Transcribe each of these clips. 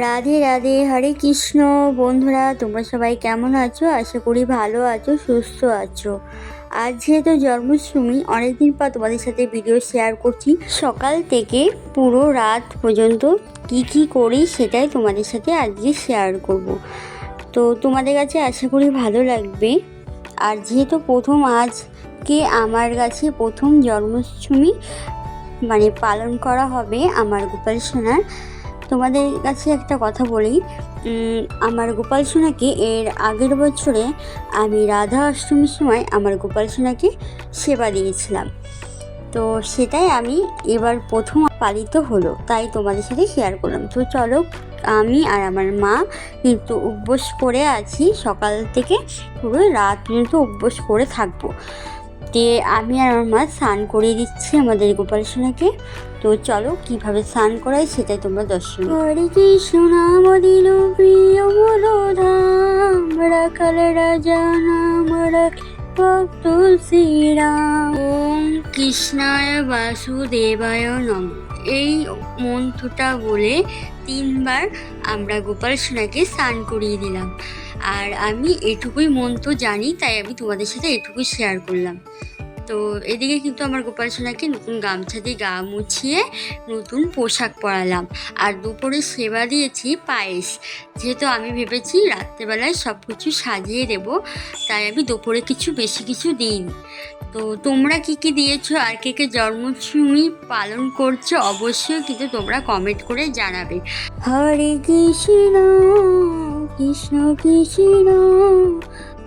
রাধে রাধে, হরে কৃষ্ণ। বন্ধুরা, তোমরা সবাই কেমন আছো? আশা করি ভালো আছো, সুস্থ আছো। আজ যেহেতু জন্মাষ্টমী, অনেকদিন পর তোমাদের সাথে ভিডিও শেয়ার করছি। সকাল থেকে পুরো রাত পর্যন্ত কি করি সেটাই তোমাদের সাথে আজকে শেয়ার করব। তো তোমাদের কাছে আশা করি ভালো লাগবে। আর যেহেতু আজকে আমার কাছে প্রথম জন্মাষ্টমী পালন করা হবে আমার গোপাল সোনার। তোমাদের কাছে একটা কথা বলি, আমার গোপাল সোনাকে এর আগের বছরে আমি রাধা অষ্টমীর সময় আমার গোপাল সোনাকে সেবা দিয়েছিলাম। তো সেটাই আমি এবার প্রথম পালিত হলো, তাই তোমাদের সাথে শেয়ার করলাম। তো চলো, আমি আর আমার মা কিন্তু উপবাস করে আছি, সকাল থেকে পুরো রাত পর্যন্ত উপবাস করে থাকবো। তে আমি আর আমার মা স্নান করিয়ে দিচ্ছি আমাদের গোপাল সোনাকে। তো চলো কিভাবে স্নান করাই সেটাই তোমরা দর্শন। হরে কৃষ্ণ নাম দিল প্রিয় মূলধাম, রাখাল রাজা নাম রাখে ভক্ত শ্রীরাম। ওম কৃষ্ণায় বাসুদেবায় নম, এই মন্ত্রটা বলে 3 বার আমরা গোপাল সোনাকে স্নান করিয়ে দিলাম। আর আমি এটুকুই মন্ত্র জানি, তাই আমি তোমাদের সাথে এটুকুই শেয়ার করলাম। তো এদিকে কিন্তু আমার গোপাল সোনাকে নতুন গামছা দিয়ে গা মুছিয়ে নতুন পোশাক পরালাম। আর দুপুরে সেবা দিয়েছি পায়েস, যেহেতু আমি ভেবেছি রাত্রেবেলায় সব কিছু সাজিয়ে দেবো, তাই আমি দুপুরে বেশি কিছু দিইনি। তো তোমরা কি দিয়েছো আর কে জন্মাষ্টমী পালন করছো অবশ্যই কিন্তু তোমরা কমেন্ট করে জানাবে। হরে কৃষ্ণ কৃষ্ণ কৃষ্ণ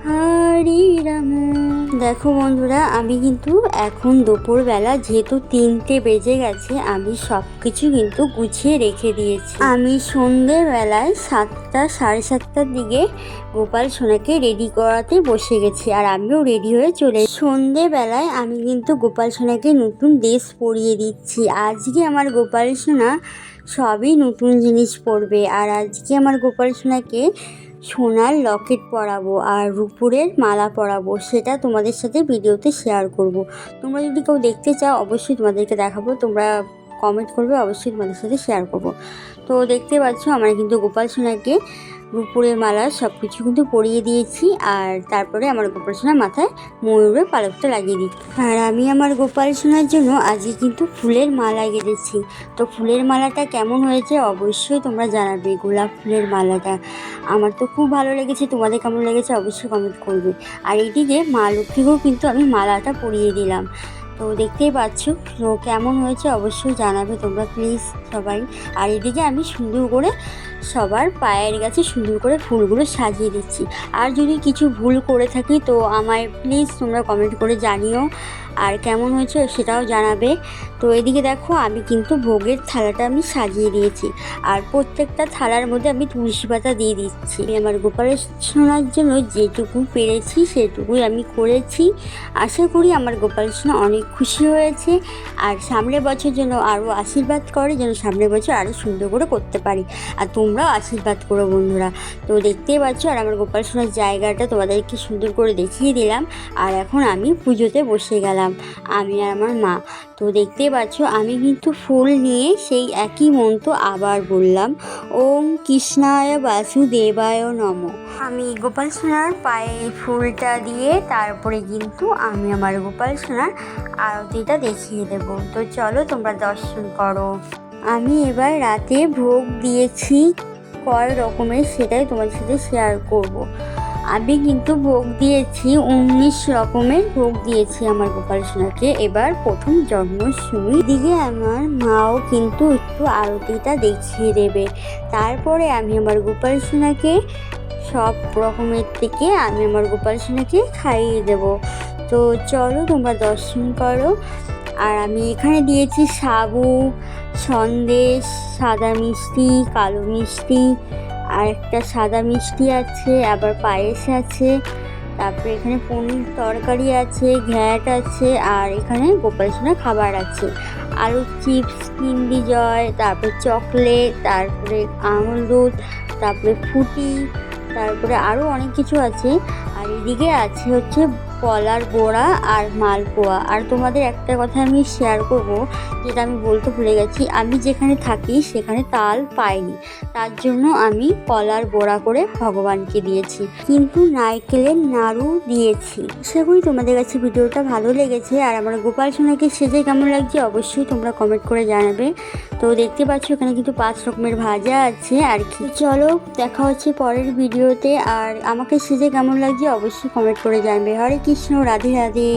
হরে রাম। দেখো বন্ধুরা, আমি কিন্তু এখন দুপুরবেলা যেহেতু 3টে বেজে গেছে, আমি সব কিছু কিন্তু গুছিয়ে রেখে দিয়েছি। আমি সন্ধেবেলায় 7টা সাড়ে 7টার দিকে গোপাল সোনাকে রেডি করাতে বসে গেছি, আর আমিও রেডি হয়ে সন্ধেবেলায় আমি কিন্তু গোপাল সোনাকে নতুন ড্রেস পরিয়ে দিচ্ছি। আজকে আমার গোপাল সোনা সবই নতুন জিনিস পরবে, আর আজকে আমার গোপাল সোনাকে সোনার লকেট পরাবো আর রূপুরের মালা পরাবো, সেটা তোমাদের সাথে ভিডিওতে শেয়ার করব। তোমরা যদি কেউ দেখতে চাও অবশ্যই তোমাদেরকে দেখাবো, তোমরা কমেন্ট করবে, অবশ্যই তোমাদের সাথে শেয়ার করব। তো দেখতে পাচ্ছ আমরা কিন্তু গোপাল সোনাকে রূপুরের মালা সব কিছু কিন্তু পরিয়ে দিয়েছি, আর তারপরে আমার গোপাল সোনার মাথায় ময়ূরের পালকটা লাগিয়ে দিচ্ছি। আর আমি আমার গোপাল সোনার জন্য আজকে কিন্তু ফুলের মালা গেঁথেছি। তো ফুলের মালাটা কেমন হয়েছে অবশ্যই তোমরা জানাবে। গোলাপ ফুলের মালাটা আমার তো খুব ভালো লেগেছে, তোমাদের কেমন লেগেছে অবশ্যই কমেন্ট করবে। আর এইদিকে মা লক্ষ্মীকেও কিন্তু আমি মালাটা পরিয়ে দিলাম। তো দেখতেই পাচ্ছ, তো কেমন হয়েছে অবশ্যই জানাবে তোমরা প্লিজ সবাই। আর এদিকে আমি সুন্দর করে সবার পায়ের কাছে সুন্দর করে ফুলগুলো সাজিয়ে দিচ্ছি। আর যদি কিছু ভুল করে থাকি তো আমায় প্লিজ তোমরা কমেন্ট করে জানিও, আর কেমন হয়েছে সেটাও জানাবে। তো এদিকে দেখো, আমি কিন্তু ভোগের থালাটা আমি সাজিয়ে দিয়েছি, আর প্রত্যেকটা থালার মধ্যে আমি তুলসী পাতা দিয়ে দিচ্ছি। আমার গোপাল সোনার জন্য যেটুকু পেরেছি সেটুকুই আমি করেছি। আশা করি আমার গোপাল সোনা অনেক খুশি হয়েছে, আর সামনের বছর যেন আরও আশীর্বাদ করে, যেন সামনের বছর আরও সুন্দর করে করতে পারি। আর তোমরাও আশীর্বাদ করো বন্ধুরা। তো দেখতেই পাচ্ছ, আর আমার গোপাল সোনার জায়গাটা তোমাদেরকে সুন্দর করে দেখিয়ে দিলাম। আর এখন আমি পুজোতে বসে গেলাম, আমি আর আমার মা। তো দেখতেই পাচ্ছ, আমি কিন্তু ফুল নিয়ে সেই একই মন্ত্র আবার বললাম, ওম কৃষ্ণায় বাসুদেবায় নম। আমি গোপাল সোনার পায়ে ফুলটা দিয়ে তারপরে কিন্তু আমি আমার গোপাল সোনার আরতিটা দেখিয়ে দেব। তো চলো তোমরা দর্শন করো। আমি এবার রাতে ভোগ দিয়েছি কয় রকমের, সেটাই তোমার সাথে শেয়ার করব। আমি কিন্তু ভোগ দিয়েছি 19 রকমের ভোগ দিয়েছি আমার গোপাল সোনাকে এবার প্রথম জন্মাষ্টমী। দিকে আমার মাও কিন্তু একটু আরতিটা দেখিয়ে দেবে। তারপরে আমি আমার গোপাল সোনাকে সব রকমের থেকে আমি আমার গোপাল সোনাকে খাইয়ে দেব। তো চলো তোমরা দর্শন করো। আর আমি এখানে দিয়েছি সাবু, সন্দেশ, সাদা মিষ্টি, কালো মিষ্টি, আর একটা সাদা মিষ্টি আছে, আবার পায়েস আছে, তারপরে এখানে পনির তরকারি আছে, ঘ্যাট আছে, আর এখানে গোপাল সোনার খাবার আছে, আলুর চিপস, কিন্ডি জয়, তারপরে চকলেট, তারপরে আমুল দুধ, তারপরে ফুটি, তারপরে আরও অনেক কিছু আছে। আর এদিকে আছে হচ্ছে কলার বড়া আর মালপোয়া। আর তোমাদের একটা কথা আমি শেয়ার করব, যেটা আমি বলতে ভুলে গেছি, আমি যেখানে থাকি সেখানে তাল পাইনি, তার জন্য আমি কলার বড়া করে ভগবানকে দিয়েছি, কিন্তু নারকেলের নাড়ু দিয়েছি। আশা করি তোমাদের কাছে ভিডিওটা ভালো লেগেছে। আর আমার গোপাল সোনাকে সেজে কেমন লাগছে অবশ্যই তোমরা কমেন্ট করে জানাবে। তো দেখতে পাচ্ছ এখানে কিন্তু 5 রকমের ভাজা আছে আর কি। চলো দেখা হচ্ছে পরের ভিডিওতে। আর আমাকে সেজে কেমন লাগছে অবশ্যই কমেন্ট করে জানাবে। হরে কৃষ্ণ, রাধে রাধে।